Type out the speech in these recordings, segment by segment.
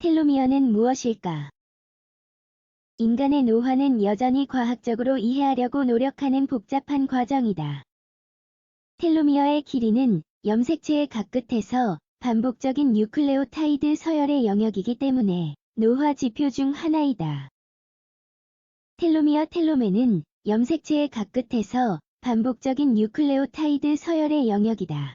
텔로미어는 무엇일까? 인간의 노화는 여전히 과학적으로 이해하려고 노력하는 복잡한 과정이다. 텔로미어의 길이는 염색체의 각끝에서 반복적인 뉴클레오타이드 서열의 영역이기 때문에 노화 지표 중 하나이다. 텔로메는 염색체의 각끝에서 반복적인 뉴클레오타이드 서열의 영역이다.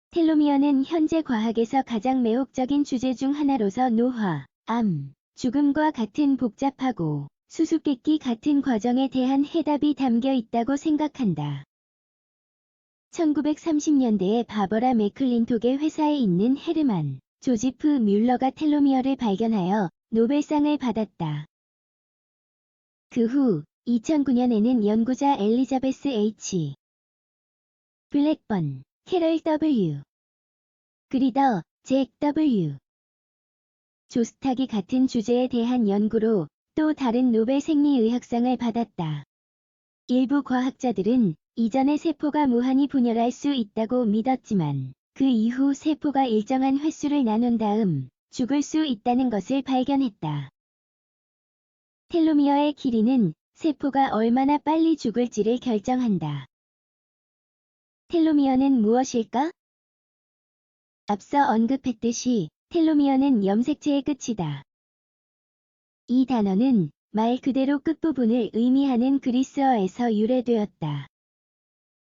텔로미어는 현재 과학에서 가장 매혹적인 주제 중 하나로서 노화, 암, 죽음과 같은 복잡하고 수수께끼 같은 과정에 대한 해답이 담겨 있다고 생각한다. 1930년대에 바버라 맥클린톡의 회사에 있는 헤르만 조지프 뮬러가 텔로미어를 발견하여 노벨상을 받았다. 그 후 2009년에는 연구자 엘리자베스 H. 블랙번, 캐럴 W. 그리더, 잭 W. 조스탁이 같은 주제에 대한 연구로 또 다른 노벨 생리의학상을 받았다. 일부 과학자들은 이전에 세포가 무한히 분열할 수 있다고 믿었지만 그 이후 세포가 일정한 횟수를 나눈 다음 죽을 수 있다는 것을 발견했다. 텔로미어의 길이는 세포가 얼마나 빨리 죽을지를 결정한다. 텔로미어는 무엇일까? 앞서 언급했듯이 텔로미어는 염색체의 끝이다. 이 단어는 말 그대로 끝부분을 의미하는 그리스어에서 유래되었다.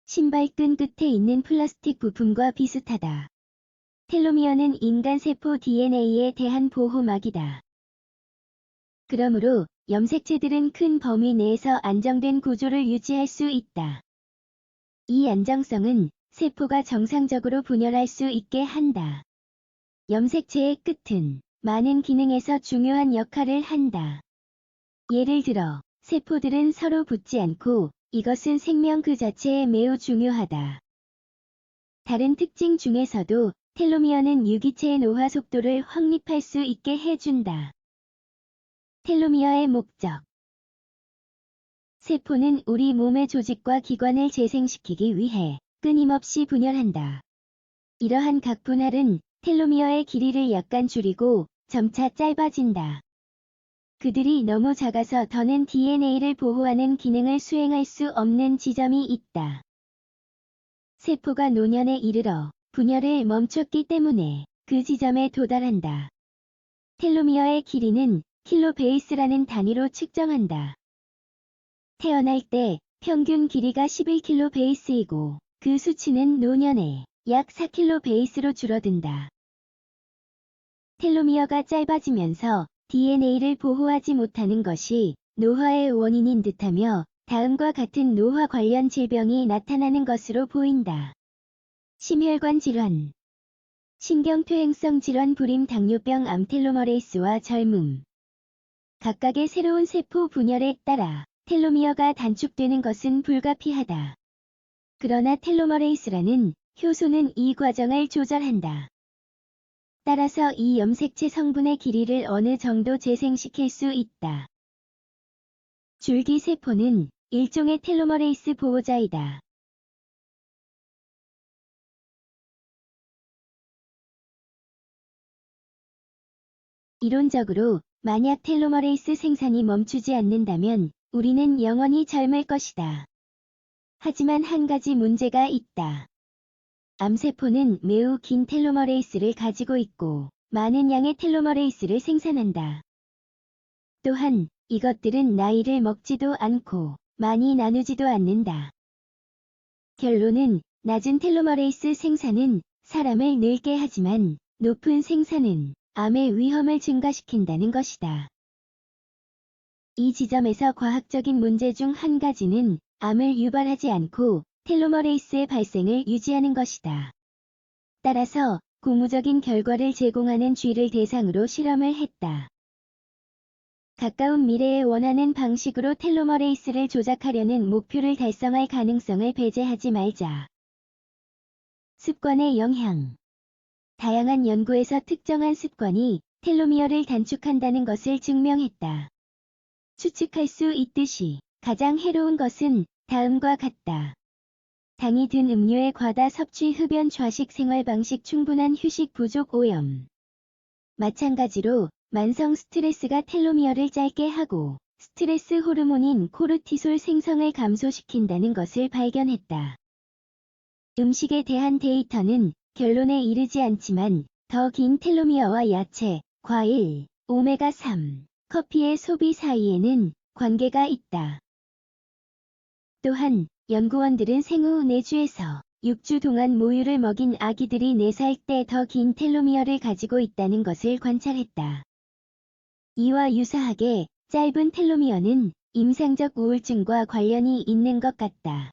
신발끈 끝에 있는 플라스틱 부품과 비슷하다. 텔로미어는 인간 세포 DNA에 대한 보호막이다. 그러므로 염색체들은 큰 범위 내에서 안정된 구조를 유지할 수 있다. 이 안정성은 세포가 정상적으로 분열할 수 있게 한다. 염색체의 끝은 많은 기능에서 중요한 역할을 한다. 예를 들어, 세포들은 서로 붙지 않고 이것은 생명 그 자체에 매우 중요하다. 다른 특징 중에서도 텔로미어는 유기체의 노화 속도를 확립할 수 있게 해준다. 텔로미어의 목적. 세포는 우리 몸의 조직과 기관을 재생시키기 위해 끊임없이 분열한다. 이러한 각 분할은 텔로미어의 길이를 약간 줄이고 점차 짧아진다. 그들이 너무 작아서 더는 DNA를 보호하는 기능을 수행할 수 없는 지점이 있다. 세포가 노년에 이르러 분열을 멈췄기 때문에 그 지점에 도달한다. 텔로미어의 길이는 킬로베이스라는 단위로 측정한다. 태어날 때 평균 길이가 11킬로베이스이고 그 수치는 노년에 약 4킬로베이스로 줄어든다. 텔로미어가 짧아지면서 DNA를 보호하지 못하는 것이 노화의 원인인 듯하며 다음과 같은 노화 관련 질병이 나타나는 것으로 보인다. 심혈관 질환, 신경퇴행성 질환 불임 당뇨병 암 텔로머레이스와 젊음. 각각의 새로운 세포 분열에 따라 텔로미어가 단축되는 것은 불가피하다. 그러나 텔로머레이스라는 효소는 이 과정을 조절한다. 따라서 이 염색체 성분의 길이를 어느 정도 재생시킬 수 있다. 줄기세포는 일종의 텔로머레이스 보호자이다. 이론적으로 만약 텔로머레이스 생산이 멈추지 않는다면 우리는 영원히 젊을 것이다. 하지만 한 가지 문제가 있다. 암세포는 매우 긴 텔로머레이스를 가지고 있고 많은 양의 텔로머레이스를 생산한다. 또한 이것들은 나이를 먹지도 않고 많이 나누지도 않는다. 결론은 낮은 텔로머레이스 생산은 사람을 늙게 하지만 높은 생산은 암의 위험을 증가시킨다는 것이다. 이 지점에서 과학적인 문제 중 한 가지는 암을 유발하지 않고 텔로머레이스의 발생을 유지하는 것이다. 따라서 고무적인 결과를 제공하는 쥐를 대상으로 실험을 했다. 가까운 미래에 원하는 방식으로 텔로머레이스를 조작하려는 목표를 달성할 가능성을 배제하지 말자. 습관의 영향. 다양한 연구에서 특정한 습관이 텔로미어를 단축한다는 것을 증명했다. 추측할 수 있듯이 가장 해로운 것은 다음과 같다. 당이 든 음료의 과다 섭취, 흡연, 좌식, 생활 방식, 충분한 휴식 부족, 오염. 마찬가지로 만성 스트레스가 텔로미어를 짧게 하고 스트레스 호르몬인 코르티솔 생성을 감소시킨다는 것을 발견했다. 음식에 대한 데이터는 결론에 이르지 않지만 더 긴 텔로미어와 야채, 과일, 오메가3, 커피의 소비 사이에는 관계가 있다. 또한 연구원들은 생후 4주에서 6주 동안 모유를 먹인 아기들이 4살 때 더 긴 텔로미어를 가지고 있다는 것을 관찰했다. 이와 유사하게 짧은 텔로미어는 임상적 우울증과 관련이 있는 것 같다.